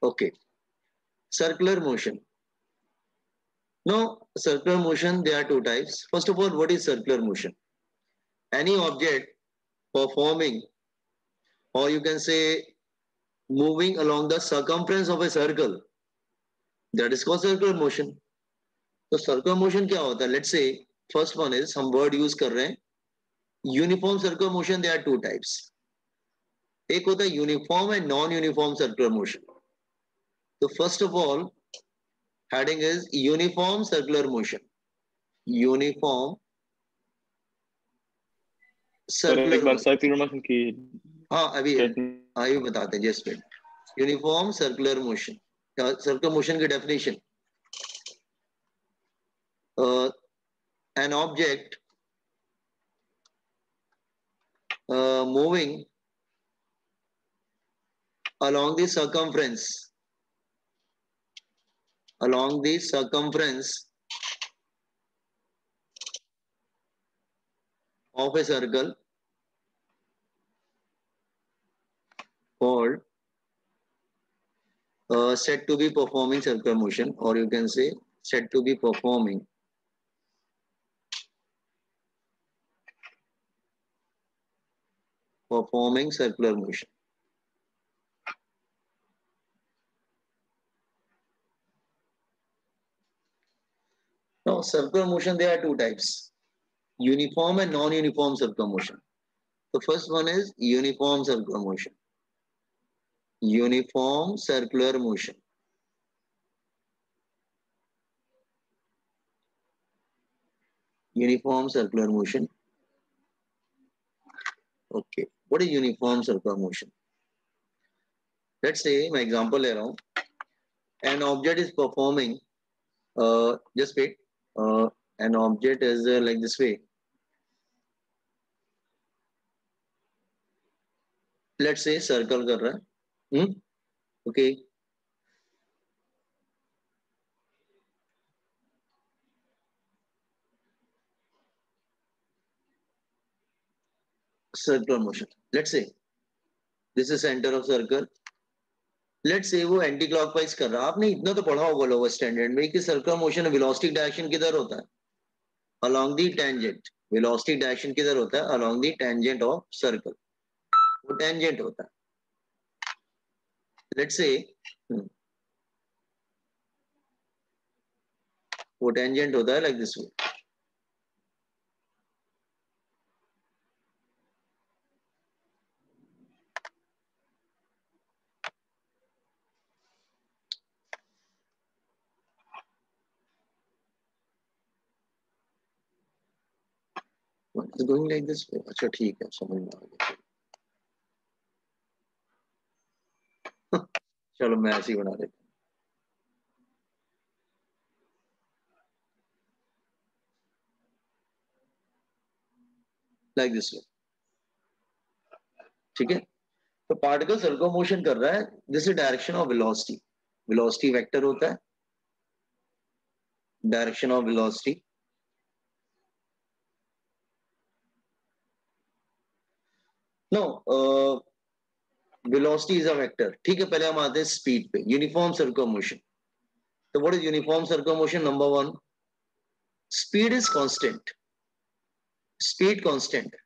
Okay, circular motion. Now, circular motion, there are two types. First of all, what is circular motion? Any object performing, or you can say moving along the circumference of a circle, that is called circular motion. तो circular motion क्या होता है? Let's say first one is, हम word use कर रहे हैं uniform circular motion. They are two types. एक होता है uniform and non uniform circular motion. तो first of all heading is uniform circular motion. Uniform sir एक सर्कुलर बार मोशन. सर्कुलर मोशन की हाँ अभी definition- बताते हैं just minute. Uniform circular motion, circular motion की definition. An object moving along the circumference of a circle called said to be performing circular motion, or you can say said to be performing circular motion. Now, circular motion, there are two types: uniform and non-uniform circular motion. The first one is uniform circular motion. Uniform circular motion. Uniform circular motion. Okay. What is uniform circular motion? Let's say मैं example ले रहा हूँ. An object is performing. Just wait. An object is like this way. Let's say circle कर रहा है. Okay. Circular motion. Let's say this is center of circle. Let's say वो anti clockwise कर रहा है. आपने इतना तो पढ़ा होगा लोअर स्टैंडर्ड में कि सर्कुलर मोशन वेलोसिटी डायरेक्शन किधर होता है? Along the tangent. Velocity direction किधर होता है? Along the tangent of circle. वो टेंजेंट होता है. लेट्स से वो टेंजेंट होता है like this way. It's going like this way. अच्छा ठीक है, समझ में आ गया. चलो मैं ऐसे ही बना देता हूँ. Like this way. ठीक है. तो पार्टिकल सर्कुलर मोशन कर रहा है. This is direction of velocity. Velocity vector होता है. Direction of velocity. No, velocity is a vector. ठीक है. पहले हम आते हैं स्पीड पे. Uniform circular motion. तो what is uniform circular motion? Number one, speed is constant. Speed constant.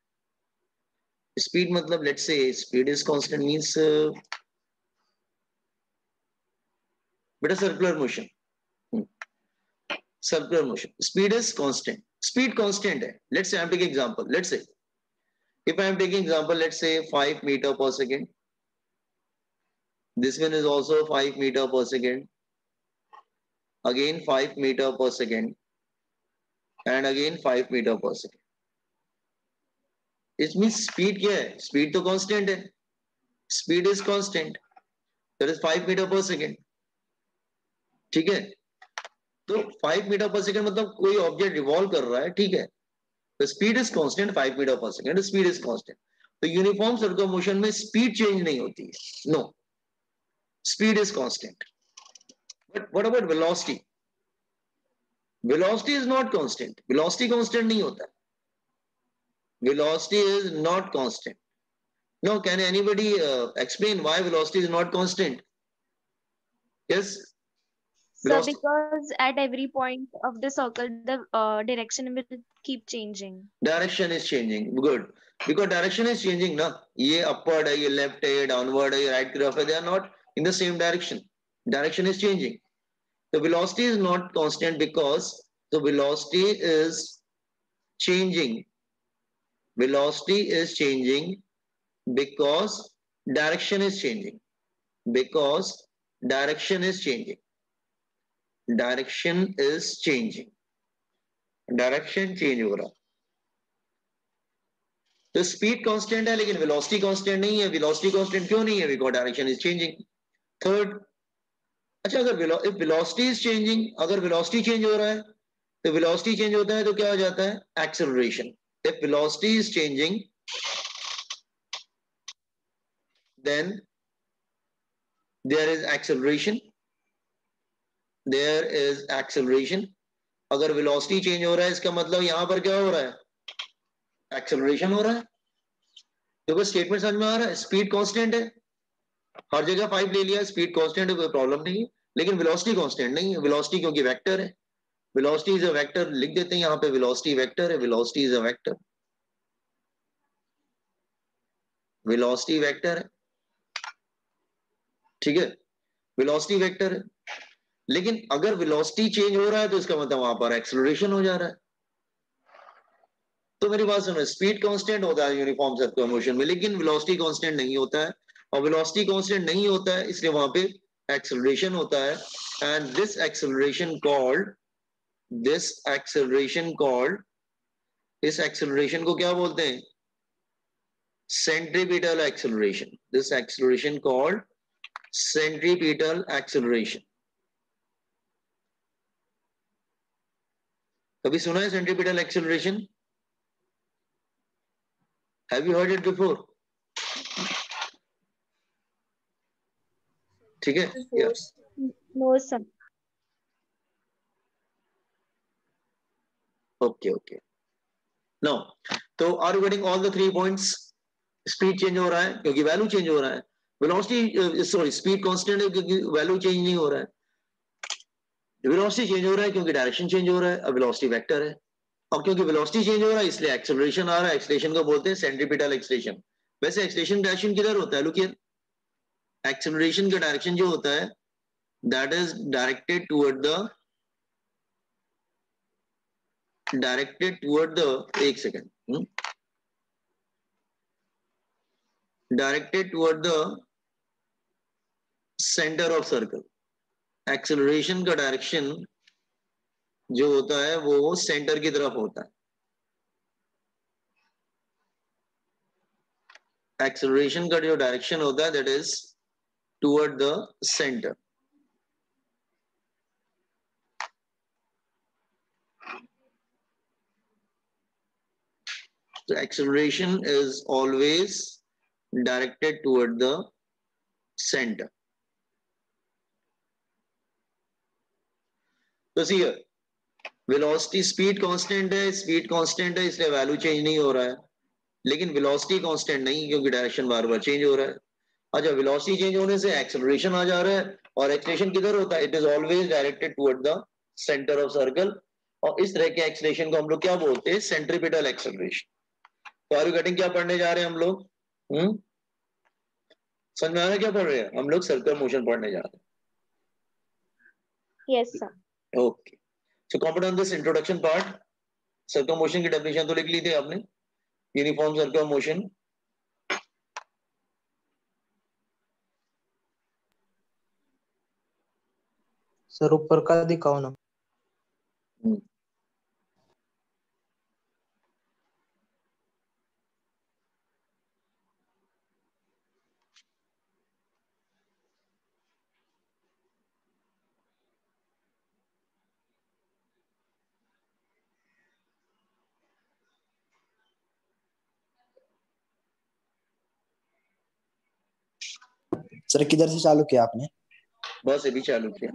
Speed मतलब let's say speed is constant means बेटा circular motion. Circular motion speed is constant. Speed constant है. Let's say I am taking example. Let's say if I am taking example, let's say 5 meter per second. This one is also 5 meter per second. Again 5 meter per second. And again 5 meter per second. It means speed क्या है? Speed तो constant है. Speed is constant. That is 5 meter per second. ठीक है. तो 5 meter per second मतलब कोई object revolve कर रहा है. ठीक है. The speed is constant 5 meter per second. The speed is constant. तो यूनिफॉर्म सर्कुलर मोशन में स्पीड चेंज नहीं होती है. No, speed is constant. But what about velocity? Velocity is not constant. Velocity constant नहीं होता. Velocity is not constant. No, can anybody explain why velocity is not constant? Yes, Sir, velocity. because at every point of the circle, the direction will keep changing. Direction is changing. Good. Because direction is changing, na. ये upward है, ये left है, ये downward है, ये right की तरफ है. They are not in the same direction. Direction is changing. The velocity is not constant because the velocity is changing. Velocity is changing because direction is changing. Because direction is changing. Direction is changing. Direction change हो रहा. तो speed constant है लेकिन velocity constant नहीं है. Velocity constant क्यों नहीं है? Because direction is changing. Third, अच्छा अगर वेलोसिटी इज चेंजिंग, अगर वेलोसिटी चेंज हो रहा है तो वेलोसिटी चेंज होता है तो क्या हो जाता है? Acceleration. If velocity is changing then there is acceleration. There is acceleration. अगर वेलोसिटी चेंज हो रहा है इसका मतलब यहां पर क्या हो रहा है? एक्सेलरेशन हो रहा है. देखो स्टेटमेंट समझ में आ रहा है. स्पीड कांस्टेंट है, हर जगह 5 ले लिया, स्पीड कांस्टेंट है, कोई प्रॉब्लम नहीं है. लेकिन वेलोसिटी कांस्टेंट नहीं है. वेलोसिटी क्योंकि वेक्टर है. Velocity is a vector. लिख देते हैं यहां पे वेलोसिटी वेक्टर है. Velocity is a vector. Velocity vector है. ठीक है, वेलोसिटी वेक्टर है. लेकिन अगर वेलोसिटी चेंज हो रहा है तो इसका मतलब वहां पर एक्सेलरेशन हो जा रहा है. तो मेरी बात सुनो, स्पीड कांस्टेंट होता है यूनिफॉर्म सर्कुलर मोशन में, लेकिन वेलोसिटी कांस्टेंट नहीं होता है. और वेलोसिटी कांस्टेंट नहीं होता है इसलिए वहां पे एक्सेलरेशन होता है. एंड दिस एक्सेलरेशन कॉल्ड इस एक्सेलरेशन को क्या बोलते हैं? Centripetal acceleration. This acceleration called centripetal acceleration. कभी सुना है centripetal acceleration? Have you heard it before? ठीक है, या No, sir. Okay okay. No, तो are you getting all the 3 points? Speed change हो रहा है क्योंकि वैल्यू चेंज हो रहा है. वेलोसिटी सॉरी स्पीड कांस्टेंट है क्योंकि वैल्यू चेंज नहीं हो रहा है. वेलोसिटी चेंज हो रहा है क्योंकि डायरेक्शन चेंज हो रहा है. अब वेलोसिटी वेक्टर है. और क्योंकि वेलोसिटी चेंज हो रहा है इसलिए एक्सेलरेशन आ रहा है. एक्सेलरेशन को बोलते हैं सेंट्रीपिटल एक्सेलरेशन. वैसे एक्सेलरेशन डायरेक्शन किधर होता है? Look here. एक्सेलरेशन का डायरेक्शन जो होता है that is directed toward the एक second, directed toward the centre of circle. Acceleration का डायरेक्शन जो होता है वो सेंटर की तरफ होता है. एक्सेलरेशन का जो डायरेक्शन होता है that is toward the centre. So acceleration is always directed toward the center. So see here, velocity speed constant है, speed constant है इसलिए वैल्यू चेंज नहीं हो रहा है. लेकिन वेलोसिटी कांस्टेंट नहीं क्योंकि डायरेक्शन बार बार चेंज हो रहा है. अच्छा, वेलोसिटी चेंज होने से एक्सेलरेशन आ जा रहा है और एक्सेलरेशन किधर होता है? It is always directed toward the centre of circle. और इस तरह के एक्सेलरेशन को हम लोग क्या बोलते हैं? Centripetal acceleration. तो आर यू गेटिंग क्या पढ़ने जा रहे हैं हम लोग? समझ में आ रहा है क्या पढ़ रहे हैं हम लोग? सर्कुलर मोशन पढ़ने जा रहे Yes, sir. हैं. Okay, so complete on this introduction part. Circular motion की डेफिनेशन तो लिख ली थी आपने. Uniform circular motion. सर ऊपर का दिखाओ ना. सर किधर से चालू किया आपने? बस अभी चालू किया.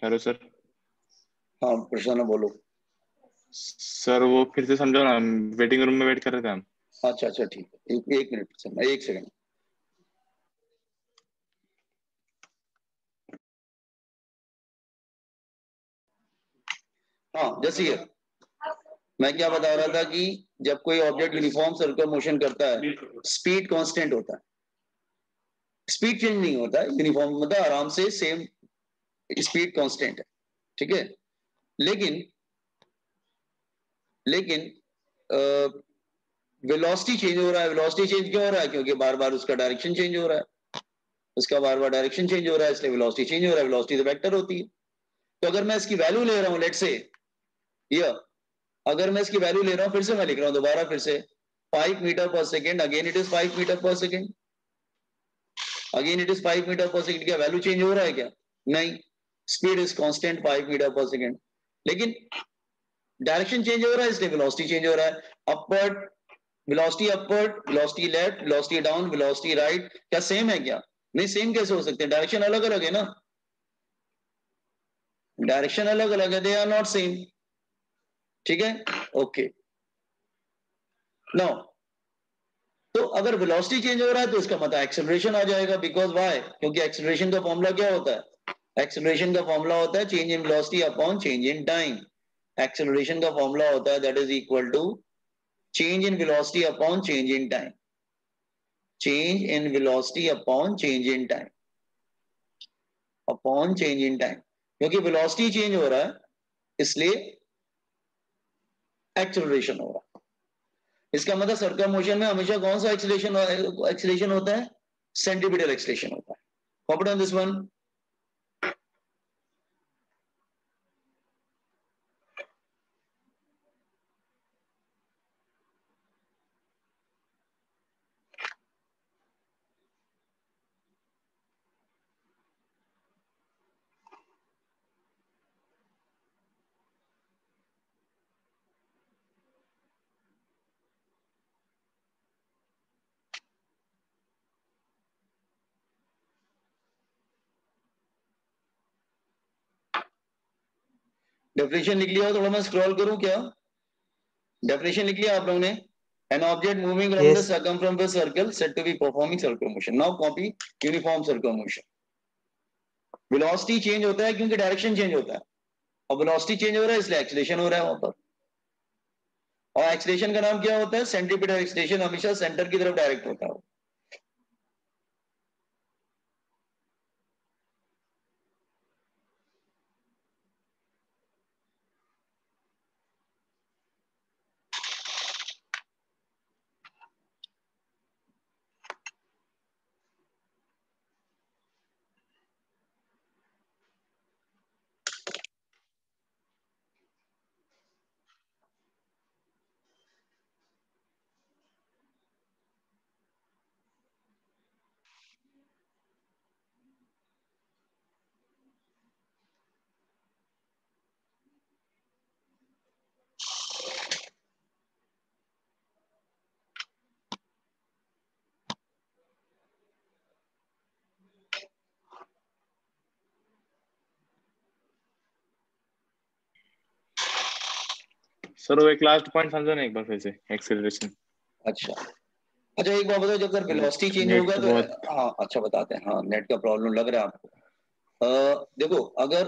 Hello sir. हाँ प्रसन्न बोलो। सर वो फिर से समझो ना, वेटिंग रूम में वेट कर रहे थे हम। अच्छा अच्छा ठीक है, एक मिनट प्रसन्न, एक सेकंड। हाँ जैसे ये मैं क्या बता रहा था कि जब कोई ऑब्जेक्ट यूनिफॉर्म सर्कुलर मोशन करता है, स्पीड कांस्टेंट होता है, स्पीड चेंज नहीं होता है, यूनिफॉर्म मतलब आराम से सेम स्पीड कांस्टेंट है, ठीक है। लेकिन लेकिन वेलोसिटी चेंज हो रहा है। वेलोसिटी चेंज क्यों हो रहा है? क्योंकि बार बार उसका डायरेक्शन चेंज हो रहा है, उसका बार बार डायरेक्शन चेंज हो रहा है, इसलिए वेलोसिटी चेंज हो रहा है। वेलोसिटी तो वेक्टर होती है। तो अगर मैं इसकी वैल्यू ले रहा हूं, लेट से ये, अगर मैं इसकी वैल्यू ले रहा हूं, फिर से मैं लिख रहा हूं दोबारा फिर से 5 metre per second, again it is 5 metre per second, again it is 5 metre per second. क्या वैल्यू चेंज हो रहा है क्या? नहीं, speed is constant 5 metre per second. लेकिन डायरेक्शन चेंज हो रहा है, इसलिए वेलोसिटी चेंज हो रहा है। Upward velocity, upward velocity, left velocity, down velocity, right, क्या सेम है क्या? नहीं, सेम कैसे हो सकते हैं? डायरेक्शन अलग अलग है ना, डायरेक्शन अलग अलग है, दे आर नॉट सेम। ठीक है, ओके। नाउ तो अगर वेलोसिटी चेंज हो रहा है तो इसका मतलब एक्सेलरेशन आ जाएगा, बिकॉज व्हाई? क्योंकि एक्सेलरेशन का फॉर्मूला क्या होता है? एक्सेलरेशन का फॉर्मूला होता है change in velocity upon change in time. Acceleration का फॉर्मूला होता है that is equal to change in velocity upon change in time, change in velocity upon change in time, upon change in time. क्योंकि velocity change हो रहा है इसलिए acceleration हो रहा है। इसका मतलब सर्कुलर मोशन में हमेशा कौन सा एक्सेलरेशन होता है? सेंटीपिटल एक्सेलरेशन होता है। Copy on this one. Definition लिख लिया? थोड़ा मैं स्क्रॉल करूं क्या? डेफिनेशन लिख लिया आप लोगों ने? An object moving around the Yes. Circumference of circle said to be performing circular motion. Now copy uniform circular motion. Velocity change होता है क्योंकि डायरेक्शन चेंज होता है, और वेलोसिटी चेंज हो रहा है इसलिए एक्सीलरेशन हो रहा है वहां पर। और एक्सीलरेशन का नाम क्या होता है? सेंट्रीपिटल एक्सीलरेशन, हमेशा सेंटर की तरफ डायरेक्ट होता है। सर वो एक लास्ट पॉइंट समझो ना एक बार फिर से, एक्सेलरेशन। अच्छा अच्छा, एक बात बताओ, जब अगर वेलोसिटी चेंज नेट होगा तो तो बहुत। हाँ अच्छा बताते हैं। हाँ नेट का प्रॉब्लम लग रहा है आपको। देखो, अगर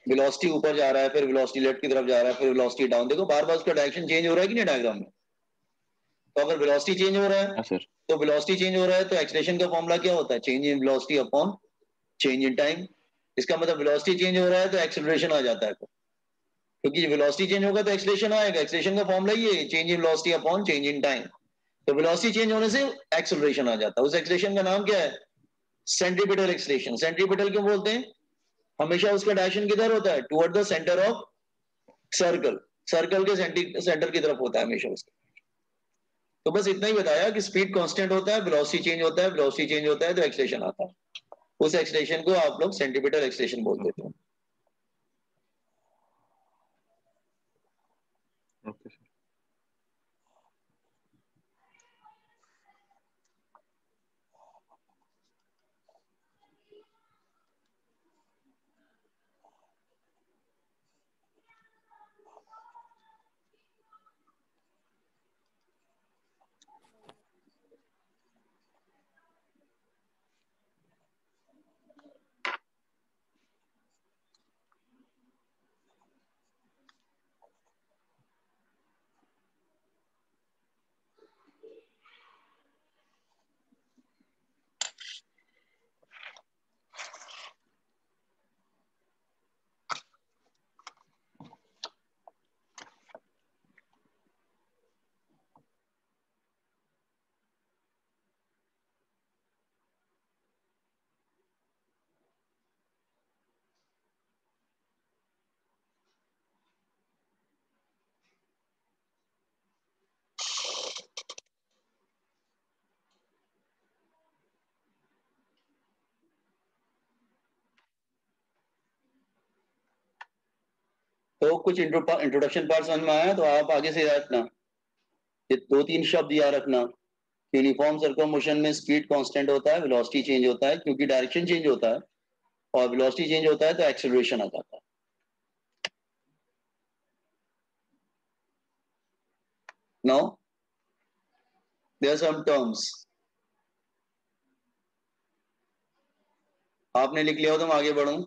वेलोसिटी ऊपर जा रहा है, फिर वेलोसिटी लेफ्ट की तरफ जा रहा है, फिर वेलोसिटी डाउन, देखो बार बार उसका डायरेक्शन चेंज हो रहा है कि नहीं डायग्राम में? तो अगर वेलोसिटी चेंज हो रहा है, हाँ सर। तो वेलोसिटी चेंज हो रहा है तो एक्सेलरेशन का फॉर्मूला क्या होता है? Change in velocity upon change in time. इसका मतलब वेलोसिटी चेंज हो रहा है तो एक्सेलरेशन आ जाता है, क्योंकि वेलोसिटी चेंज होगा तो एक्सेलरेशन आएगा। एक्सेलरेशन का फॉर्मूला ये है, change in velocity upon change in time. तो वेलोसिटी चेंज होने से एक्सेलरेशन आ जाता है। उस एक्सेलरेशन का नाम क्या है? Centripetal acceleration. सेंट्रीपिटल क्यों बोलते हैं? हमेशा उसका डायरेक्शन किधर होता है? Toward the centre of circle, circle के सेंटर की तरफ होता है हमेशा उसका। तो बस इतना ही बताया कि स्पीड कांस्टेंट होता है, वेलोसिटी चेंज होता है, वेलोसिटी चेंज होता है तो एक्सेलरेशन आता है। उस एक्सेलरेशन को आप लोग सेंटीमीटर एक्सेलरेशन बोल देते ओके। हो। Okay sir. तो कुछ इंट्रोडक्शन पार्ट समझ में आया, तो आप आगे से याद रखना, ये 2-3 शब्द याद रखना। यूनिफॉर्म सर्कुलर मोशन में स्पीड कांस्टेंट होता है, वेलोसिटी चेंज होता है, क्योंकि डायरेक्शन चेंज होता है और वेलोसिटी चेंज होता है तो एक्सेलरेशन आ जाता है। Now there are some terms, आपने लिख लिया हो तो मैं आगे बढ़ूं।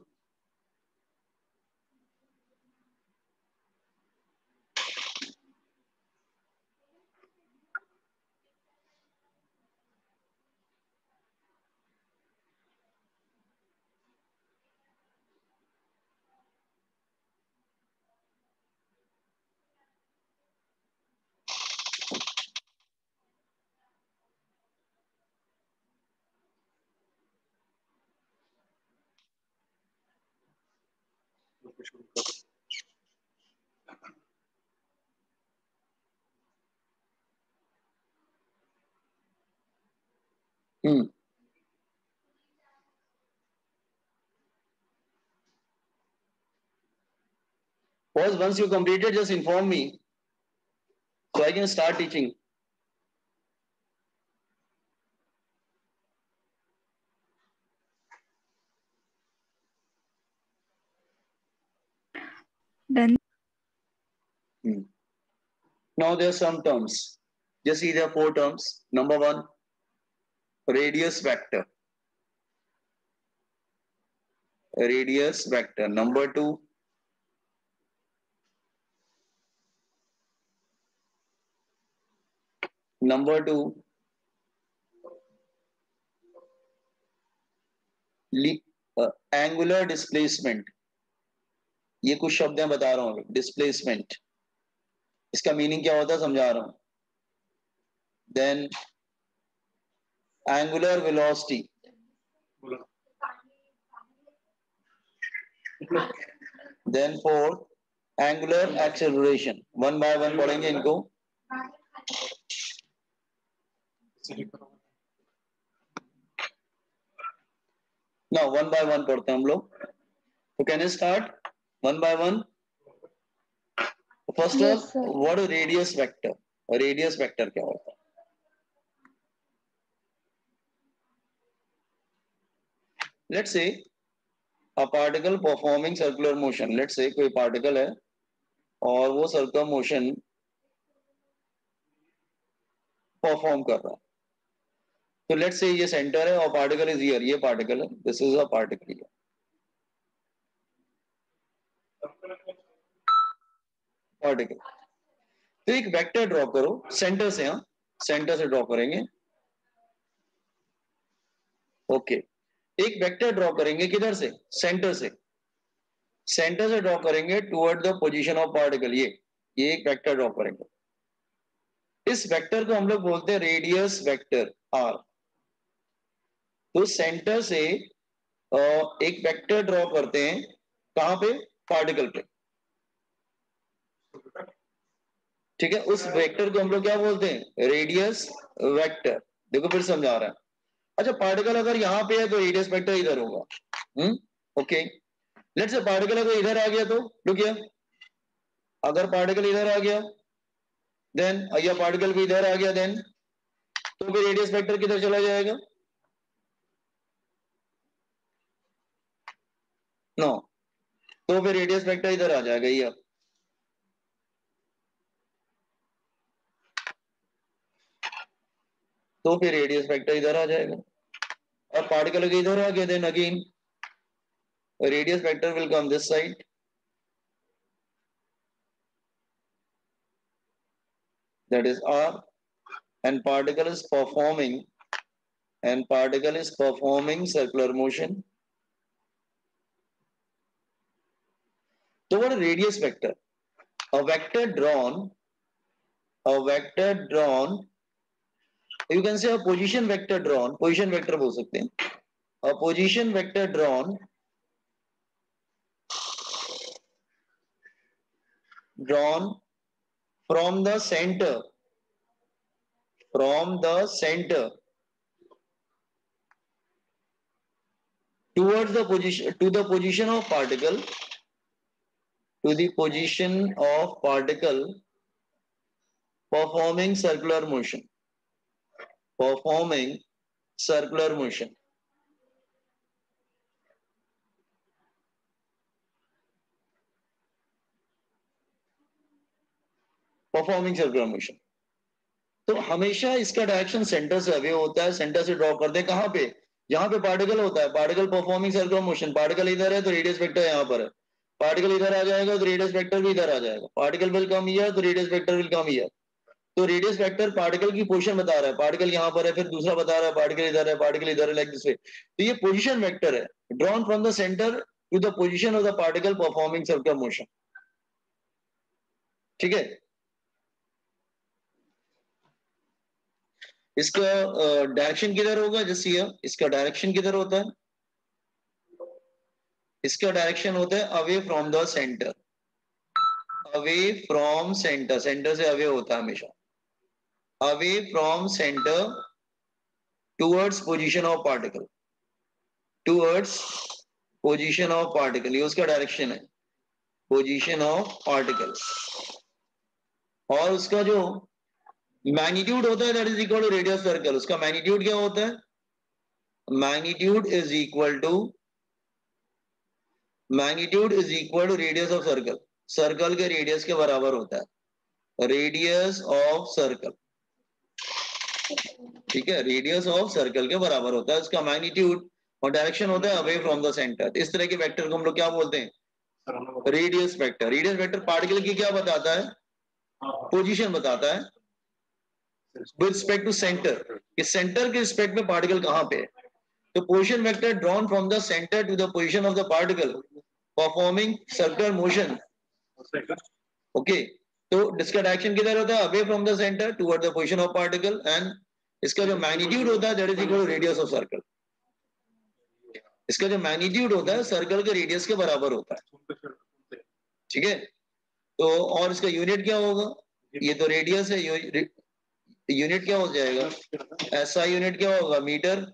Once you completed, just inform me so I can start teaching. Done. Now there are some terms. Just see there are 4 terms. Number 1, radius vector. Radius vector. Number 2, angular displacement. ये कुछ शब्द मैं बता रहा हूँ. डिस्प्लेसमेंट, इसका meaning क्या होता है समझा रहा हूं. Then angular velocity, then 4 angular acceleration. One by one पढ़ेंगे इनको. ना वन बाय वन पढ़ते हैं हम लोग. तो can you start one by one. First Yes, of sir. What is radius vector. Radius vector क्या होता है? लेट्स से a particle performing circular motion. Let's say कोई पार्टिकल है और वो सर्कुलर मोशन परफॉर्म कर रहा है. तो लेट्स से ये सेंटर है और पार्टिकल इज हियर. ये पार्टिकल है, this is a particle here. Particle. तो एक वेक्टर ड्रॉ करो सेंटर से. हाँ, सेंटर से ड्रॉ करेंगे. ओके, एक वेक्टर ड्रॉ करेंगे. किधर से? सेंटर से. सेंटर से ड्रॉ करेंगे toward the position of particle. ये एक वेक्टर ड्रॉ करेंगे. इस वेक्टर को हम लोग बोलते हैं रेडियस वेक्टर आर. तो सेंटर से एक वेक्टर ड्रॉ करते हैं. कहां पे? पार्टिकल पे. ठीक है, उस वेक्टर को हम लोग क्या बोलते हैं? Radius vector. देखो फिर समझा रहा है. अच्छा, पार्टिकल अगर यहां पे है तो रेडियस वेक्टर इधर होगा. ओके, लेट्स से पार्टिकल अगर इधर आ गया तो रुकिए. अगर पार्टिकल इधर आ गया देन, या पार्टिकल भी इधर आ गया देन, तो फिर रेडियस वेक्टर किधर चला जाएगा? नो, तो फिर रेडियस वेक्टर इधर आ जाएगा. ये तो फिर रेडियस वेक्टर इधर आ जाएगा. अब पार्टिकल अगर इधर आ गया then again radius vector will come this side. That is R, and particle is performing circular motion. So what is radius vector? A vector drawn, you can say a position vector drawn. Position vector बोल सकते हैं. A position vector drawn from the center towards the position of particle to the position of particle performing circular motion. Performing circular motion. Performing circular motion. तो हमेशा इसका direction centre से away होता है, centre से ड्रॉ कर दे कहां पे, जहां पे पार्टिकल होता है, particle performing circular motion, particle इधर है तो रेडियस वेक्टर यहां पर है, पार्टिकल इधर आ जाएगा तो रेडियस वेक्टर भी इधर आ जाएगा, पार्टिकल विल कम हियर तो radius vector will come here. तो रेडियस वेक्टर पार्टिकल की पोजीशन बता रहा है, पार्टिकल यहां पर है, फिर दूसरा बता रहा है पार्टिकल इधर है, पार्टिकल इधर है, लाइक दिस वे। तो ये पोजीशन वेक्टर है, drawn from the centre to the position of the particle performing circular motion. ठीक है, इसका डायरेक्शन किधर होगा, जैसे ये इसका डायरेक्शन किधर होता है, इसका डायरेक्शन होता है away from the centre, away from centre, centre से अवे होता है हमेशा, away from centre towards position of particle, towards position of particle, ये उसका डायरेक्शन है, पोजीशन ऑफ पार्टिकल। और उसका जो मैग्नीट्यूड होता है that is equal to radius circle, उसका मैग्नीट्यूड क्या होता है, magnitude is equal to, magnitude is equal to radius of circle, circle के रेडियस के बराबर होता है, रेडियस ऑफ सर्कल। ठीक है, रेडियस ऑफ सर्कल के बराबर होता है उसका मैग्नीट्यूड, और डायरेक्शन होता है अवे फ्रॉम द सेंटर। इस तरह के वेक्टर को हम लोग क्या बोलते हैं, radius vector. Radius vector particle की क्या बताता है, पोजीशन बताता है विद रिस्पेक्ट टू सेंटर, कि सेंटर के रिस्पेक्ट में पार्टिकल कहां पे है। तो position vector drawn from the centre to the position of the particle performing circular motion. Okay, तो इसका डायरेक्शन किधर होता है, away from the centre toward the position of particle, and इसका जो मैग्नीट्यूड होता है that is equal to radius of circle. इसका जो मैग्नीट्यूड होता है सर्कल के रेडियस के बराबर होता है। ठीक है, तो और इसका यूनिट क्या होगा, ये तो रेडियस है, यूनिट क्या हो जाएगा, ऐसा यूनिट क्या होगा, मीटर,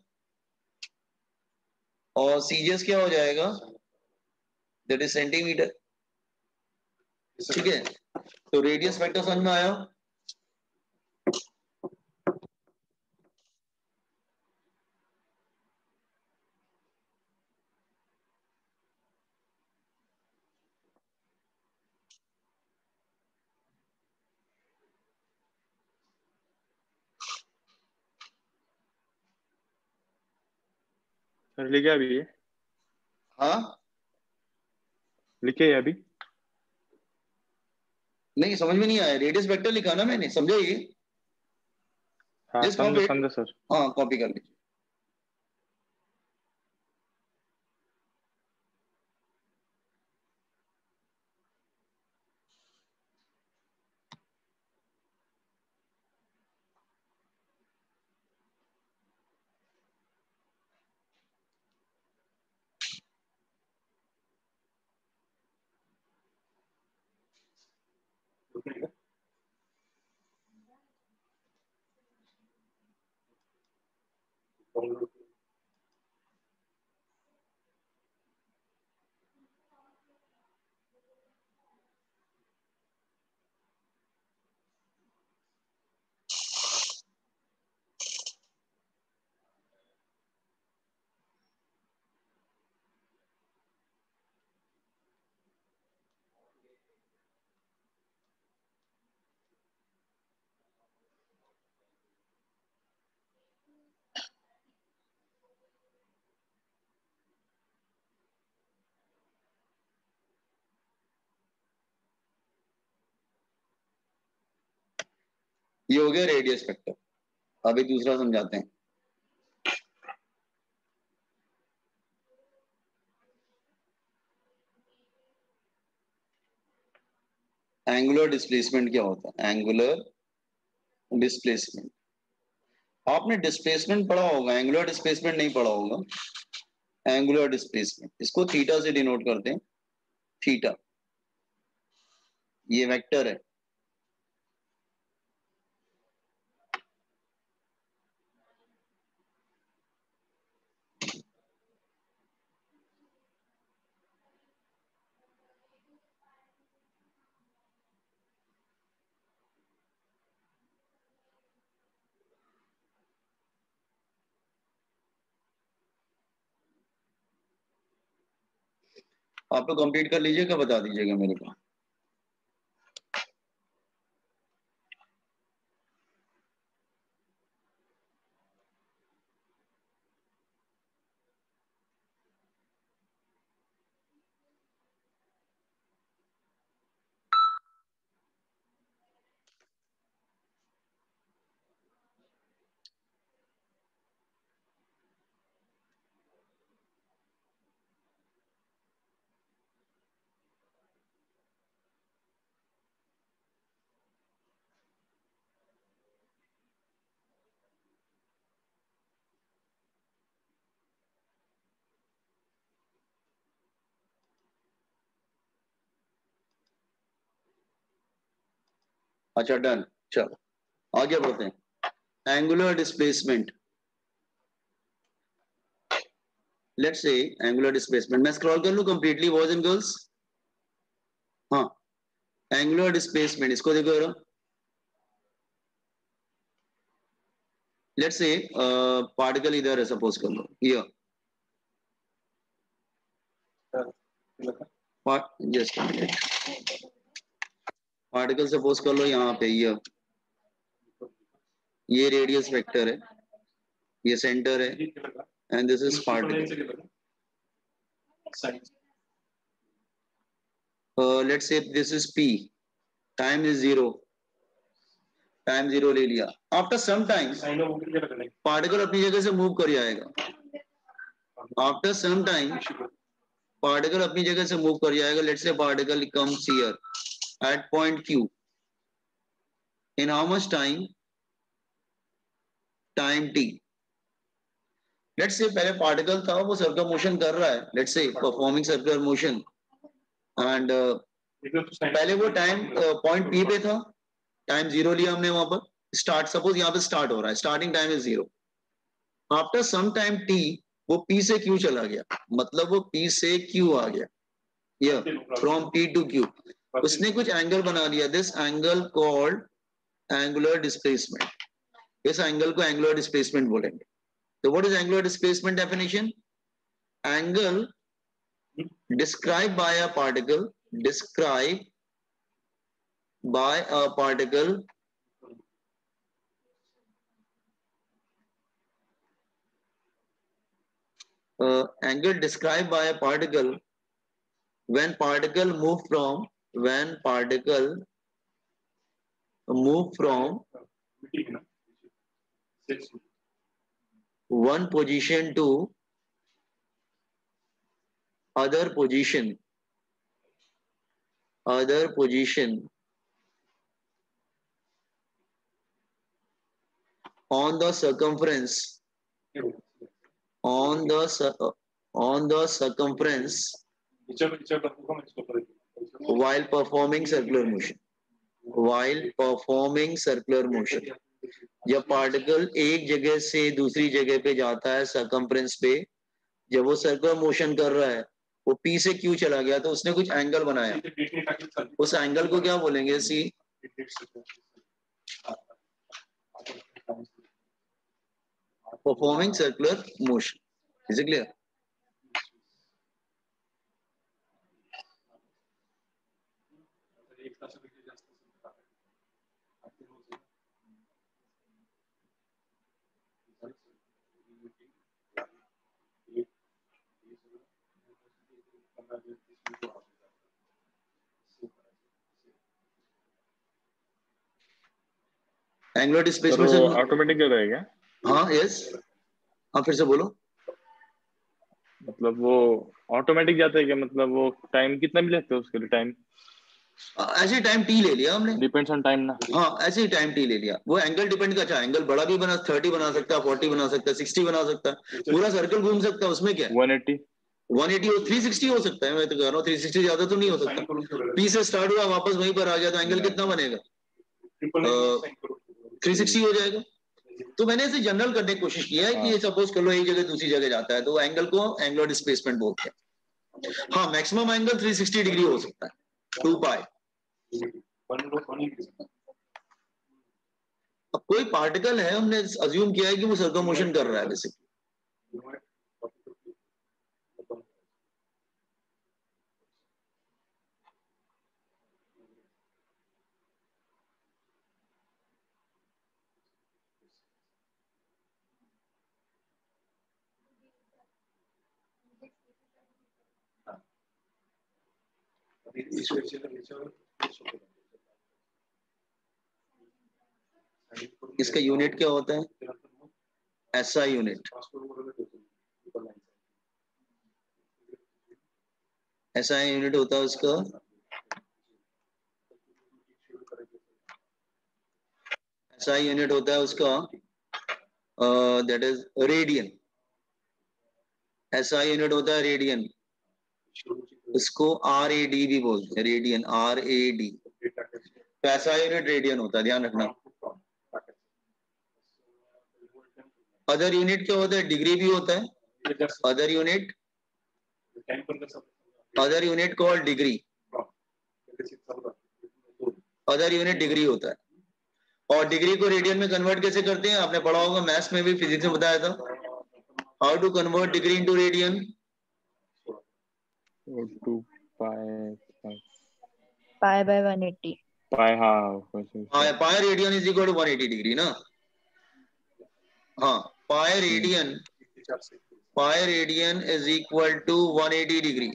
और सीजीएस क्या हो जाएगा, दैट इज सेंटीमीटर। ठीक है, तो रेडियस वेक्टर समझ में आया। सर लिखे अभी ये, हाँ, लिखे अभी। नहीं समझ में नहीं आया, रेडियस वेक्टर लिखा ना मैंने, समझा ये, हाँ जस्ट समझो कॉपी, समझो सर। हाँ कॉपी कर लीजिए। ये हो गया रेडियस वेक्टर। अभी दूसरा समझाते हैं। एंगुलर डिस्प्लेसमेंट क्या होता है, एंगुलर डिस्प्लेसमेंट, आपने डिस्प्लेसमेंट पढ़ा होगा, एंगुलर डिस्प्लेसमेंट नहीं पढ़ा होगा। एंगुलर डिस्प्लेसमेंट, इसको थीटा से डिनोट करते हैं, थीटा, ये वेक्टर है। आप लोग कंप्लीट कर लीजिएगा, बता दीजिएगा मेरे को। अच्छा डन, चलो आगे बढ़ते हैं। Angular displacement, let's say angular displacement, मैं स्क्रॉल कर लूं कंप्लीटली बॉयज एंड गर्ल्स। हाँ, एंगुलर डिस्प्लेसमेंट, इसको देखो जरा। लेट्स से पार्टिकल इधर है, सपोज कर लो ये, जस्ट पार्टिकल सपोज कर लो यहाँ पे, ये रेडियस वेक्टर है, ये सेंटर है, and this is particle. Let's say this is p, time is 0, time 0 ले लिया। आफ्टर सम टाइम पार्टिकल अपनी जगह से मूव कर जाएगा। आफ्टर सम टाइम पार्टिकल अपनी जगह से मूव कर जाएगा। Let's say particle comes here eight point q, in how much time, time t। Let's say पहले पार्टिकल था, वो सर्कुलर मोशन कर रहा है, लेट्स से परफॉर्मिंग सर्कुलर मोशन, एंड पहले वो टाइम पॉइंट p पे था, टाइम 0 लिया हमने वहां पर, स्टार्ट, सपोज यहाँ पे स्टार्ट हो रहा है, starting time is 0। After some time t वो p से q चला गया, मतलब वो p से q आ गया, ये फ्रॉम p टू q, उसने कुछ एंगल बना लिया, this angle called angular displacement. इस एंगल को एंगुलर डिस्प्लेसमेंट बोलेंगे। तो what is angular displacement definition? Angle described by a particle, described by a particle angle described by a particle when particle move from one position to other position on the circumference while performing circular motion। जब particle एक जगह से दूसरी जगह पे जाता है circumference पे, जब वो सर्कुलर मोशन कर रहा है, वो p से q चला गया, तो उसने कुछ एंगल बनाया, उस एंगल को क्या बोलेंगे? See performing circular motion. Is it clear? Angular displacement से ऑटोमेटिक जाता है क्या? हाँ, यस, हाँ फिर से बोलो। मतलब वो ऑटोमेटिक जाता है क्या? मतलब वो टाइम कितना भी लगता है उसके लिए? टाइम ऐसे ही टाइम टी ले लिया हमने, डिपेंड्स ऑन टाइम ना? हाँ ऐसे ही टाइम टी ले लिया। वो एंगल डिपेंड का, अच्छा एंगल बड़ा भी बना, 30 बना सकता है, 40 बना सकता है, 60 बना सकता है, पूरा सर्कल घूम सकता है, उसमें क्या है? 180 180 और 360 हो सकता है। मैं तो कह रहा हूँ 360 ज्यादा तो नहीं हो सकता। पी से स्टार्ट हुआ, वापस वहीं पर आ गया, तो एंगल कितना बनेगा? 360 हो जाएगा। तो मैंने इसे जनरल करने की कोशिश किया है कि ये सपोज कर लो एक जगह दूसरी जगह जाता है, तो एंगल को एंगुलर डिस्प्लेसमेंट बोलते हैं। हाँ, मैक्सिमम एंगल 360 डिग्री हो सकता है, 2 पाई। अब कोई पार्टिकल है, हमने अज्यूम किया है कि वो सर्कुलर मोशन कर रहा है बेसिकली, इसका यूनिट क्या होता है? SI unit. एसआई यूनिट होता है उसका एसआई यूनिट होता है उसका that is radian. SI unit होता है रेडियन, इसको RAD भी बोलते हैं, रेडियन RAD। तो एसआई यूनिट रेडियन होता है, ध्यान रखना। अदर यूनिट क्या होता है? डिग्री भी होता है। Other unit called degree. Other unit degree होता है। और डिग्री को रेडियन में कन्वर्ट कैसे करते हैं? आपने पढ़ा होगा, मैथ्स में भी, फिजिक्स में बताया था। How to convert degree into radian? Pi by 180. Pi radian is equal to 180 degree ना। हाँ, pi radian is equal to 180 degree.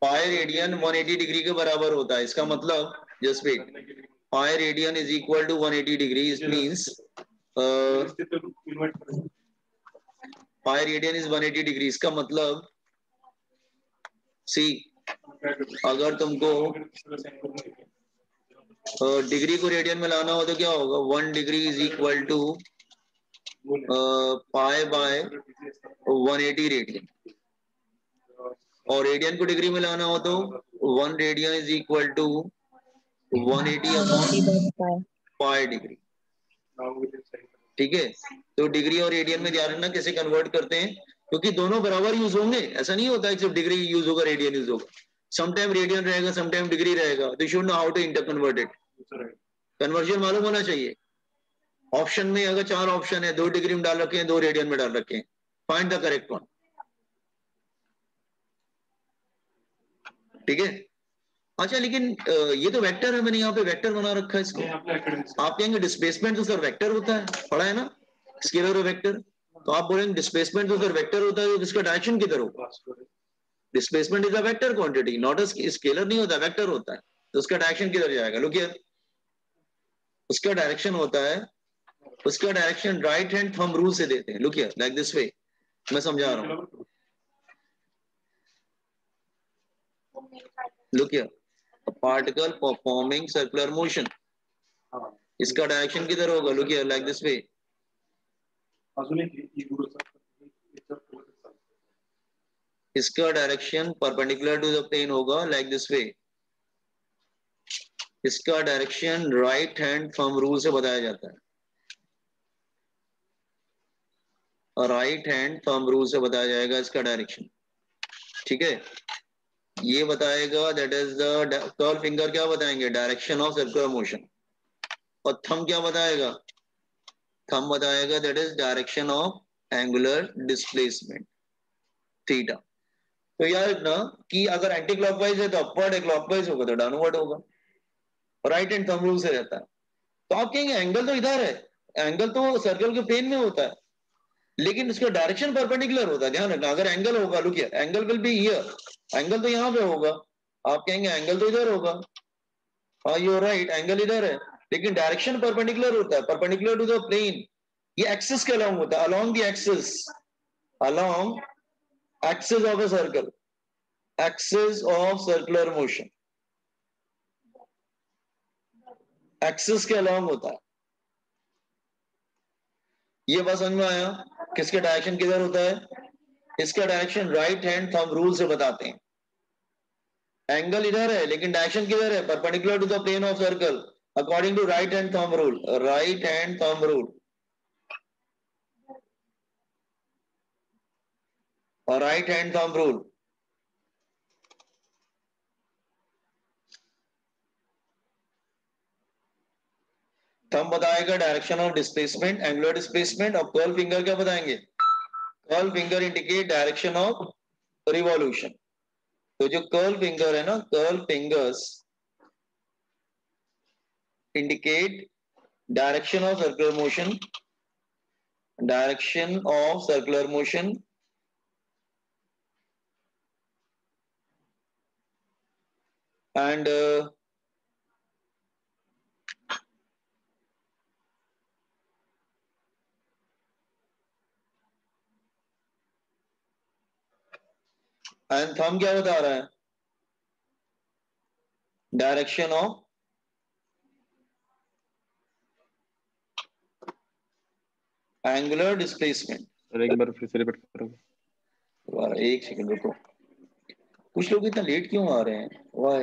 Pi radian 180 degree के बराबर होता है। इसका मतलब just wait, pi radian is equal to 180 degree, it means pi radian is 180 degree. इसका मतलब सी, अगर तुमको डिग्री को रेडियन में लाना हो तो क्या होगा? 1 degree is equal to pi by 180 radian. और रेडियन को डिग्री में लाना हो तो 1 radian is equal to 180 upon pi degree. ठीक है, तो डिग्री और रेडियन में ध्यान रखना कैसे कन्वर्ट करते हैं, क्योंकि दोनों बराबर यूज होंगे। ऐसा नहीं होता है सिर्फ डिग्री यूज होगा रेडियन यूज होगा, समटाइम रेडियन रहेगा, समटाइम डिग्री रहेगा। तो you should know how to interconvert it. Conversion मालूम होना चाहिए। ऑप्शन में अगर 4 ऑप्शन है, 2 डिग्री में डाल रखे हैं, 2 रेडियन में डाल रखे हैं, फाइंड द करेक्ट वन। ठीक है। अच्छा, लेकिन ये तो वेक्टर है, मैंने यहाँ पे वेक्टर बना रखा है इसको। आप कहेंगे डिस्प्लेसमेंट तो सर वेक्टर होता है, पढ़ा है ना, स्केलर और वेक्टर। तो आप बोलेंगे डिस्प्लेसमेंट तो सर वेक्टर होता है, तो इसका डायरेक्शन किधर होगा? Displacement is a vector quantity, not a scalar. नहीं होता, वेक्टर होता है। तो उसका डायरेक्शन किधर जाएगा? लुक हियर, उसका डायरेक्शन होता है, उसका direction right hand thumb rule से देते हैं। Look here, like this way, मैं समझा रहा हूँ। Look here, particle performing circular motion, इसका डायरेक्शन किधर होगा? Look here, like this way. इसका direction perpendicular to the plane होगा, लाइक दिस वे। इसका direction right hand thumb rule से बताया जाता है, राइट हैंड थंब रूल से बताया जाएगा इसका डायरेक्शन। ठीक है, ये बताएगा, that is the curl finger क्या बताएंगे? Direction of circular motion. और थंब क्या बताएगा? थंब बताएगा that is direction of angular displacement, theta. तो याद रखना कि अगर एंटी क्लॉकवाइज है तो अपवर्ड है, क्लॉकवाइज होगा तो डाउनवर्ड होगा। राइट हैंड थंब रूल से रहता है। तो आप कहेंगे एंगल तो इधर है, एंगल तो सर्कल के प्लेन में होता है, लेकिन उसका डायरेक्शन परपेंडिकुलर होता है। ध्यान रखना, अगर एंगल होगा, look here, angle will be here, angle तो यहाँ पे होगा। आप कहेंगे एंगल तो इधर होगा, हाँ यू आर राइट, एंगल इधर है, लेकिन डायरेक्शन परपेंडिकुलर होता है, परपेंडिकुलर टू द प्लेन। ये एक्सिस के अलोंग होता है, along the axis, along axis of a circle, axis of circular motion, axis के अलोंग होता है। ये बात समझ में आया? किसके डायरेक्शन किधर होता है? इसका direction right hand thumb rule से बताते हैं। एंगल इधर है लेकिन डायरेक्शन किधर है? Perpendicular to the plane of circle, according to right hand thumb rule, right hand thumb rule, और right hand thumb rule. Thumb बताएगा direction of displacement, angular displacement. और कर्ल फिंगर क्या बताएंगे? Curl finger indicate direction of revolution. तो जो curl finger है ना, curl fingers indicate direction of circular motion, direction of circular motion, and thumb क्या बता रहा है? Direction of angular displacement. Sir एक बार फिर से रिपीट करोगे? एक सेकंड रुको, कुछ लोग इतना लेट क्यों आ रहे हैं? वाह